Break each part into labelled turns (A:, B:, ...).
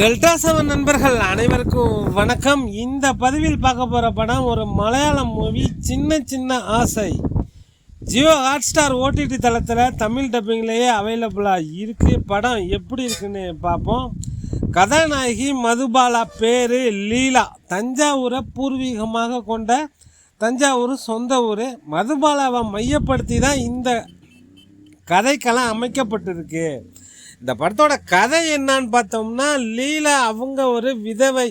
A: Delta 7 நண்பர்கள் அனைவருக்கும் வணக்கம். இந்த பதிவில் பார்க்க போகிற படம் ஒரு மலையாளம் மூவி, சின்ன சின்ன ஆசை. ஜியோ ஹாட்ஸ்டார் ஓடிடி தளத்தில் தமிழ் டப்பிங்லேயே அவைலபிளாக இருக்குது. படம் எப்படி இருக்குன்னு பார்ப்போம். கதாநாயகி மதுபாலா, பேர் லீலா. தஞ்சாவூரை பூர்வீகமாக கொண்ட தஞ்சாவூர் சொந்த ஊர். மதுபாலாவை மையப்படுத்தி தான் இந்த கதைக்கெல்லாம் அமைக்கப்பட்டிருக்கு. இந்த படத்தோட கதை என்னன்னு பார்த்தோம்னா, லீலா அவங்க ஒரு விதவை.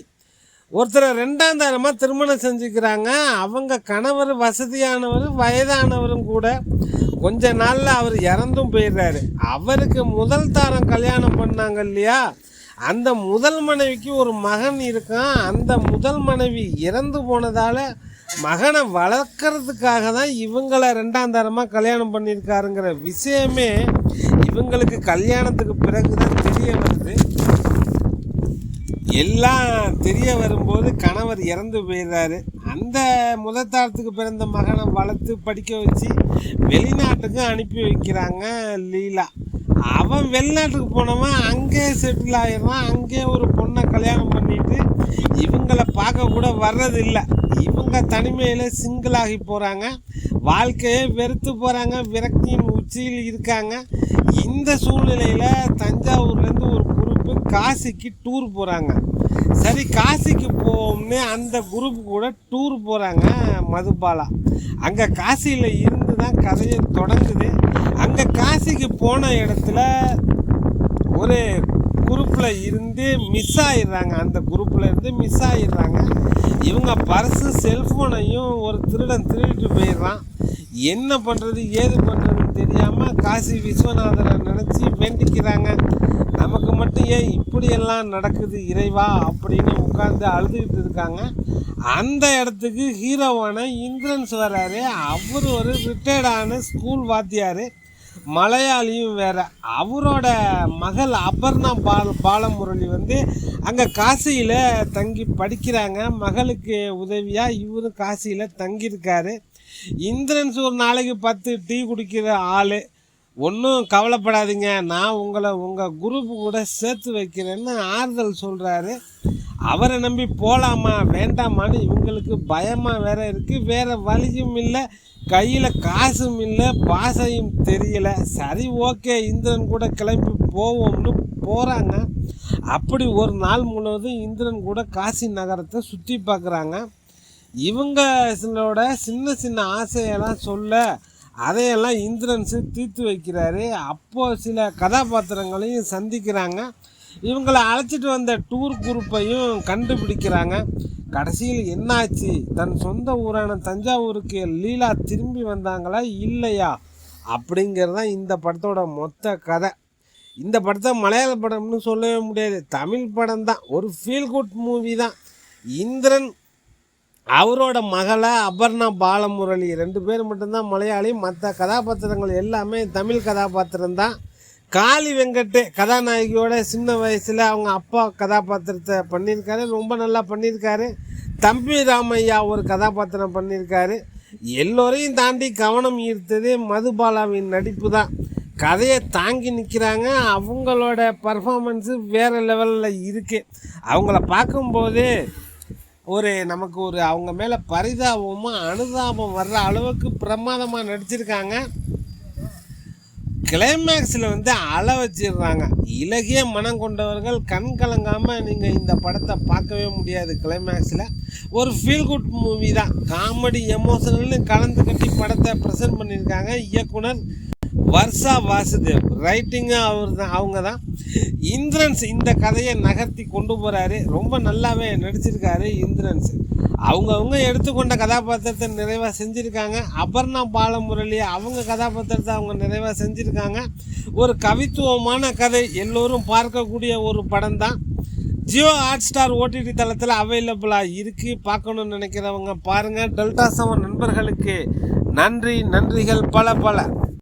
A: ஒருத்தரை 2ஆம் தரமாக திருமணம் செஞ்சுக்கிறாங்க. அவங்க கணவர் வசதியானவர், வயதானவரும் கூட. கொஞ்ச நாளில் அவர் இறந்தும் போயிடுறாரு. அவருக்கு முதல் தாரம் கல்யாணம் பண்ணாங்க இல்லையா, அந்த முதல் மனைவிக்கு ஒரு மகன் இருக்கான். அந்த முதல் மனைவி இறந்து போனதால் மகனை வளர்க்கறதுக்காக தான் இவங்களை 2ஆம் தரமாக கல்யாணம் பண்ணியிருக்காருங்கிற விஷயமே இவங்களுக்கு கல்யாணத்துக்கு பிறகு தான் தெரிய வருது. எல்லாம் தெரிய வரும்போது கணவர் இறந்து போயிடுறாரு. அந்த முதல் தாரத்துக்கு பிறந்த மகனை வளர்த்து படிக்க வச்சு வெளிநாட்டுக்கு அனுப்பி வைக்கிறாங்க லீலா. அவன் வெளிநாட்டுக்கு போனவன் அங்கே செட்டில் ஆயிடுறான். அங்கே ஒரு பொண்ணை கல்யாணம் பண்ணிட்டு இவங்களை பார்க்க கூட வர்றதில்லை. இவங்க தனிமையில் சிங்கிளாகி போகிறாங்க. வாழ்க்கையை வெறுத்து போகிறாங்க. விரக்தியின் உச்சியில் இருக்காங்க. இந்த சூழ்நிலையில் தஞ்சாவூர்லேருந்து ஒரு குரூப்பு காசிக்கு டூர் போகிறாங்க. சரி, காசிக்கு போவோம்னு அந்த குரூப் கூட டூர் போகிறாங்க மதுபாலா. அங்கே காசியில் இருந்து தான் கதையை தொடங்குது. அங்கே காசிக்கு போன இடத்துல ஒரு குரூப்பில் இருந்து மிஸ் ஆகிடுறாங்க. அந்த குரூப்பில் இருந்து மிஸ் ஆகிடுறாங்க. இவங்க பர்ஸு, செல்ஃபோனையும் ஒரு திருடன் திருடிட்டு போயிடுறான். என்ன பண்ணுறது ஏது பண்ணுறதுன்னு தெரியாமல் காசி விஸ்வநாதரை நினச்சி வேண்டிக்கிறாங்க. நமக்கு மட்டும் ஏன் இப்படியெல்லாம் நடக்குது இறைவா அப்படின்னு உட்காந்து அழுதுகிட்டு இருக்காங்க. அந்த இடத்துக்கு ஹீரோவான இந்திரன்ஸ் வராரு. அவர் ஒரு ரிட்டையர்டான ஸ்கூல் வாத்தியார், மலையாளியும் வேறு. அவரோட மகள் அபர்ணா பாலமுரளி அங்கே காசியில் தங்கி படிக்கிறாங்க. மகளுக்கு உதவியாக இவரும் காசியில் தங்கியிருக்காரு. இந்திரன்ஸ் ஒரு நாளைக்கு 10 டீ குடிக்கிற ஆள். ஒன்றும் கவலைப்படாதீங்க, நான் உங்களை உங்கள் குரூப்பு கூட சேர்த்து வைக்கிறேன்னு ஆறுதல் சொல்கிறாரு. அவரை நம்பி போகலாமா வேண்டாமான்னு இவங்களுக்கு பயமாக வேற இருக்குது. வேறு வழியும் இல்லை, கையில் காசும் இல்லை, பாசையும் தெரியலை. சரி, ஓகே, இந்திரன் கூட கிளம்பி போவோம்னு போகிறாங்க. அப்படி ஒரு நாள் முழுவதும் இந்திரன் கூட காசி நகரத்தை சுற்றி பார்க்குறாங்க. இவங்களோட சின்ன சின்ன ஆசையெல்லாம் சொல்ல அதையெல்லாம் இந்திரன்ஸு தீர்த்து வைக்கிறாரு. அப்போது சில கதாபாத்திரங்களையும் சந்திக்கிறாங்க. இவங்களை அழைச்சிட்டு வந்த டூர் குரூப்பையும் கண்டுபிடிக்கிறாங்க. கடைசியில் என்னாச்சு, தன் சொந்த ஊரான தஞ்சாவூருக்கு லீலா திரும்பி வந்தாங்களா இல்லையா அப்படிங்கிறதான் இந்த படத்தோட மொத்த கதை. இந்த படத்தை மலையாள படம்னு சொல்லவே முடியாது, தமிழ் படம் தான். ஒரு ஃபீல் குட் மூவி தான். இந்திரன், அவரோட மகளை அபர்ணா பாலமுரளி 2 பேர் மட்டும்தான் மலையாளி. மற்ற கதாபாத்திரங்கள் எல்லாமே தமிழ் கதாபாத்திரம்தான். காளி வெங்கட் கதாநாயகியோட சின்ன வயசில் அவங்க அப்பா கதாபாத்திரத்தை பண்ணியிருக்காரு. ரொம்ப நல்லா பண்ணியிருக்காரு. தம்பி ராமையா ஒரு கதாபாத்திரம் பண்ணியிருக்காரு. எல்லோரையும் தாண்டி கவனம் ஈர்த்தது மதுபாலாவின் நடிப்பு தான். கதையை தாங்கி நிற்கிறாங்க. அவங்களோட பர்ஃபார்மன்ஸு வேறு லெவலில் இருக்குது. அவங்கள பார்க்கும்போது நமக்கு அவங்க மேலே பரிதாபமும் அனுதாபம் வர்ற அளவுக்கு பிரமாதமாக நடிச்சிருக்காங்க. கிளைமேக்ஸில் அழ வச்சிடுறாங்க. இலகிய மனம் கொண்டவர்கள் கண் கலங்காமல் நீங்கள் இந்த படத்தை பார்க்கவே முடியாது. கிளைமேக்ஸில் ஒரு ஃபீல் குட் மூவி தான். காமெடி, எமோஷனல்னு கலந்து கட்டி படத்தை ப்ரெசென்ட் பண்ணியிருக்காங்க. இயக்குனர் வர்ஷா வாசுதேவ், ரைட்டிங்கு அவங்க தான். இந்திரன்ஸ் இந்த கதையை நகர்த்தி கொண்டு போகிறாரு. ரொம்ப நல்லாவே நடிச்சிருக்காரு இந்திரன்ஸ். அவங்கவுங்க எடுத்துக்கொண்ட கதாபாத்திரத்தை நிறைவாக செஞ்சுருக்காங்க. அபர்ணா பாலமுரளி அவங்க கதாபாத்திரத்தை அவங்க நிறைவாக செஞ்சுருக்காங்க. ஒரு கவித்துவமான கதை, எல்லோரும் பார்க்கக்கூடிய ஒரு படம் தான். ஜியோ ஹாட்ஸ்டார் ஓடிடி தளத்தில் அவைலபிளாக இருக்குது. பார்க்கணுன்னு நினைக்கிறவங்க பாருங்கள். டெல்டா 7 நண்பர்களுக்கு நன்றிகள் பல.